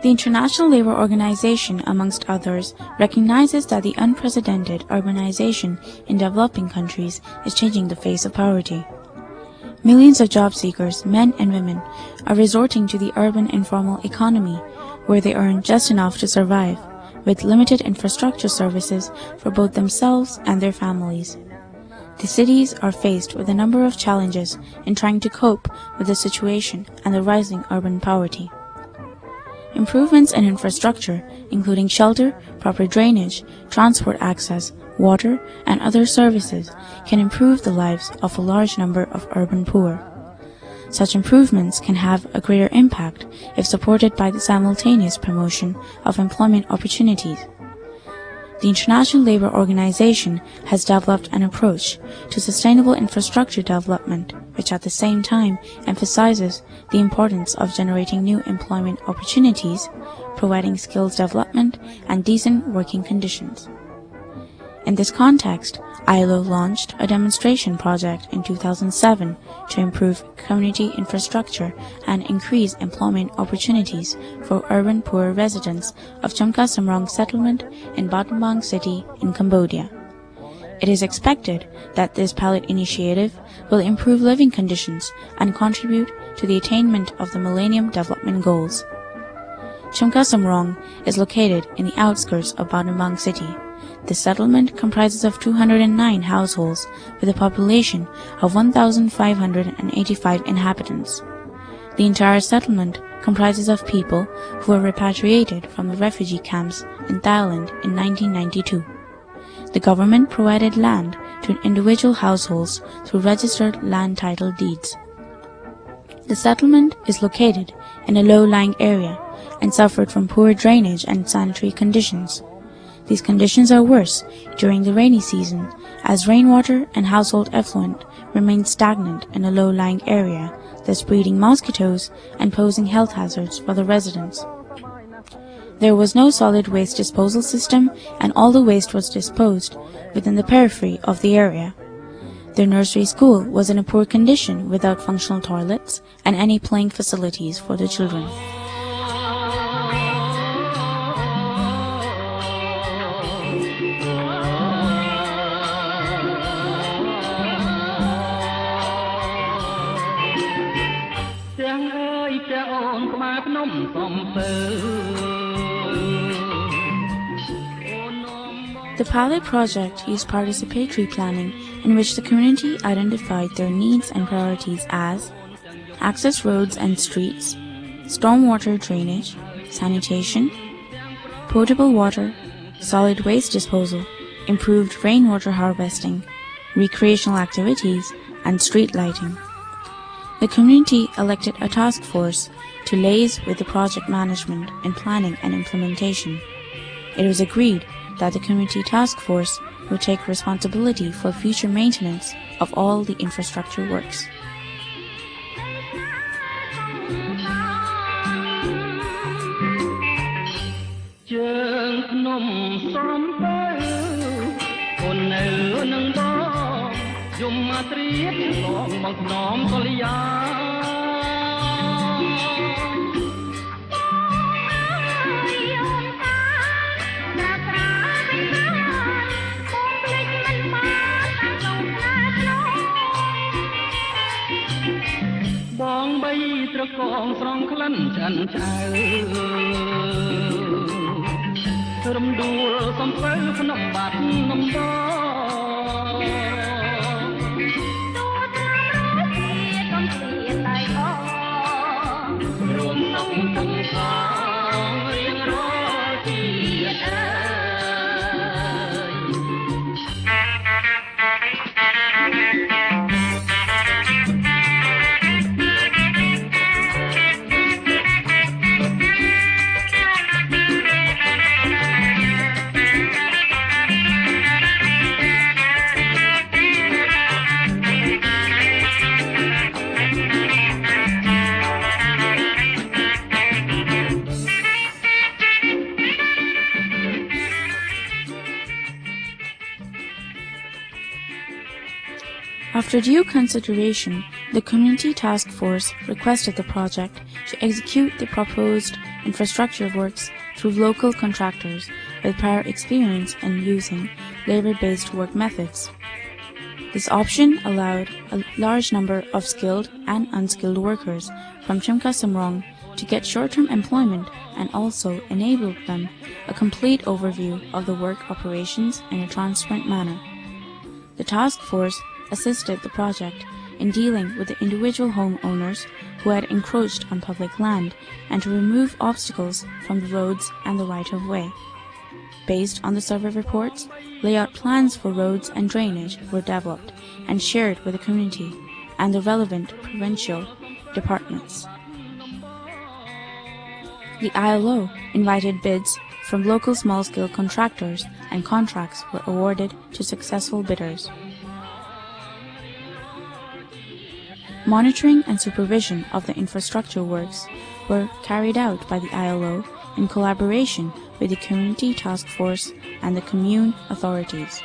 The International Labour Organization, amongst others, recognizes that the unprecedented urbanization in developing countries is changing the face of poverty. Millions of job seekers, men and women, are resorting to the urban informal economy, where they earn just enough to survive, with limited infrastructure services for both themselves and their families. The cities are faced with a number of challenges in trying to cope with the situation and the rising urban poverty. Improvements in infrastructure, including shelter, proper drainage, transport access, water, and other services, can improve the lives of a large number of urban poor. Such improvements can have a greater impact if supported by the simultaneous promotion of employment opportunities. The International Labour Organization has developed an approach to sustainable infrastructure development, which at the same time emphasizes the importance of generating new employment opportunities, providing skills development, and decent working conditions. In this context, ILO launched a demonstration project in 2007 to improve community infrastructure and increase employment opportunities for urban poor residents of Chamka Samrong settlement in Battambang City in Cambodia. It is expected that this pilot initiative will improve living conditions and contribute to the attainment of the Millennium Development Goals. Chamka Samrong is located in the outskirts of Battambang City. The settlement comprises of 209 households with a population of 1,585 inhabitants. The entire settlement comprises of people who were repatriated from the refugee camps in Thailand in 1992. The government provided land to individual households through registered land title deeds. The settlement is located in a low-lying area and suffered from poor drainage and sanitary conditions. These conditions are worse during the rainy season, as rainwater and household effluent remain stagnant in a low-lying area, thus breeding mosquitoes and posing health hazards for the residents. There was no solid waste disposal system, and all the waste was disposed within the periphery of the area. The nursery school was in a poor condition without functional toilets and any playing facilities for the children. The pilot project used participatory planning, in which the community identified their needs and priorities as access roads and streets, stormwater drainage, sanitation, potable water, solid waste disposal, improved rainwater harvesting, recreational activities, and street lighting. The community elected a task force to liaise with the project management in planning and implementation. It was agreed that the community task force would take responsibility for future maintenance of all the infrastructure works. After due consideration, the Community Task Force requested the project to execute the proposed infrastructure works through local contractors with prior experience in using labor-based work methods. This option allowed a large number of skilled and unskilled workers from Chimka Samrong to get short-term employment and also enabled them a complete overview of the work operations in a transparent manner. The task force assisted the project in dealing with the individual homeowners who had encroached on public land and to remove obstacles from the roads and the right-of-way. Based on the survey reports, layout plans for roads and drainage were developed and shared with the community and the relevant provincial departments. The ILO invited bids from local small-scale contractors and contracts were awarded to successful bidders. Monitoring and supervision of the infrastructure works were carried out by the ILO in collaboration with the Community Task Force and the commune authorities.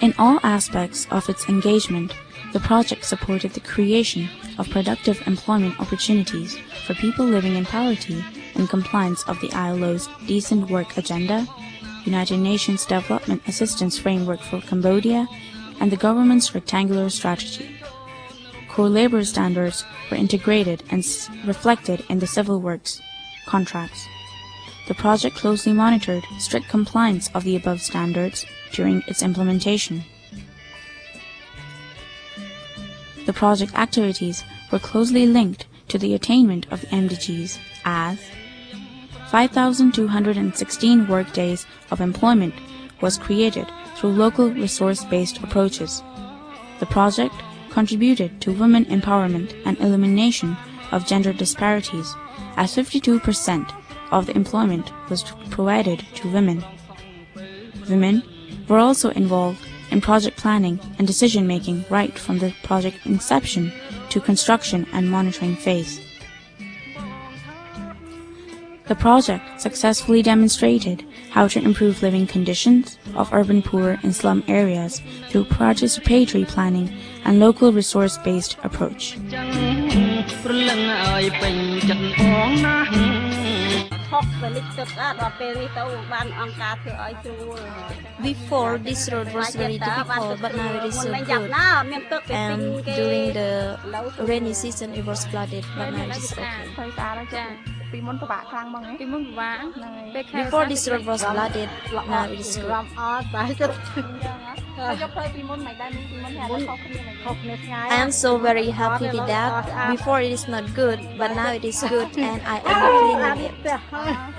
In all aspects of its engagement, the project supported the creation of productive employment opportunities for people living in poverty in compliance of the ILO's Decent Work Agenda, United Nations Development Assistance Framework for Cambodia, and the government's rectangular strategy. Core labor standards were integrated and reflected in the civil works contracts. The project closely monitored strict compliance of the above standards during its implementation. The project activities were closely linked to the attainment of the MDGs as 5,216 workdays of employment was created through local resource-based approaches. The project contributed to women empowerment and elimination of gender disparities, as 52% of the employment was provided to women. Women were also involved in project planning and decision-making right from the project inception to construction and monitoring phase. The project successfully demonstrated how to improve living conditions of urban poor in slum areas through participatory planning and local resource-based approach. Before, this road was very difficult, but now it is so good. And during the rainy season, it was flooded, but now it is okay. Before, this road was flooded, now it is good. I am so very happy with that. Before it is not good, but now it is good, and I am cleaning it.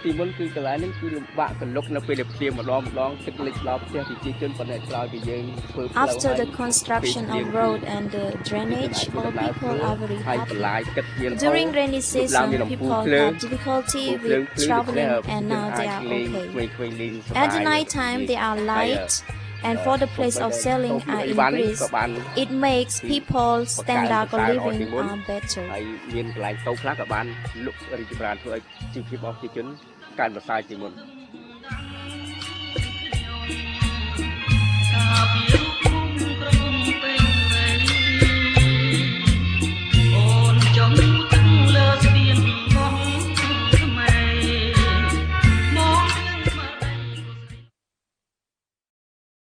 ពីមុនគឺកន្លែងនេះគឺលំបាកកលុកនៅពេលដែលព្រាមម្ដងទឹកលិចឡប់ផ្ទះប្រជាជនប៉ុន្តែក្រោយពីយើងធ្វើផ្លូវ After the construction of road and the drainage, all people are very happy. During rainy season, people have difficulty with traveling, and now they are okay. At the night time, they are light. And for the place of selling are increased, it makes people's standard of living better. ហើយមានកន្លែងតូបខ្លះក៏បានលុបរីកចម្រើនធ្វើឲ្យជីវភាពរបស់ប្រជាជនកាន់ប្រសើរជាងមុន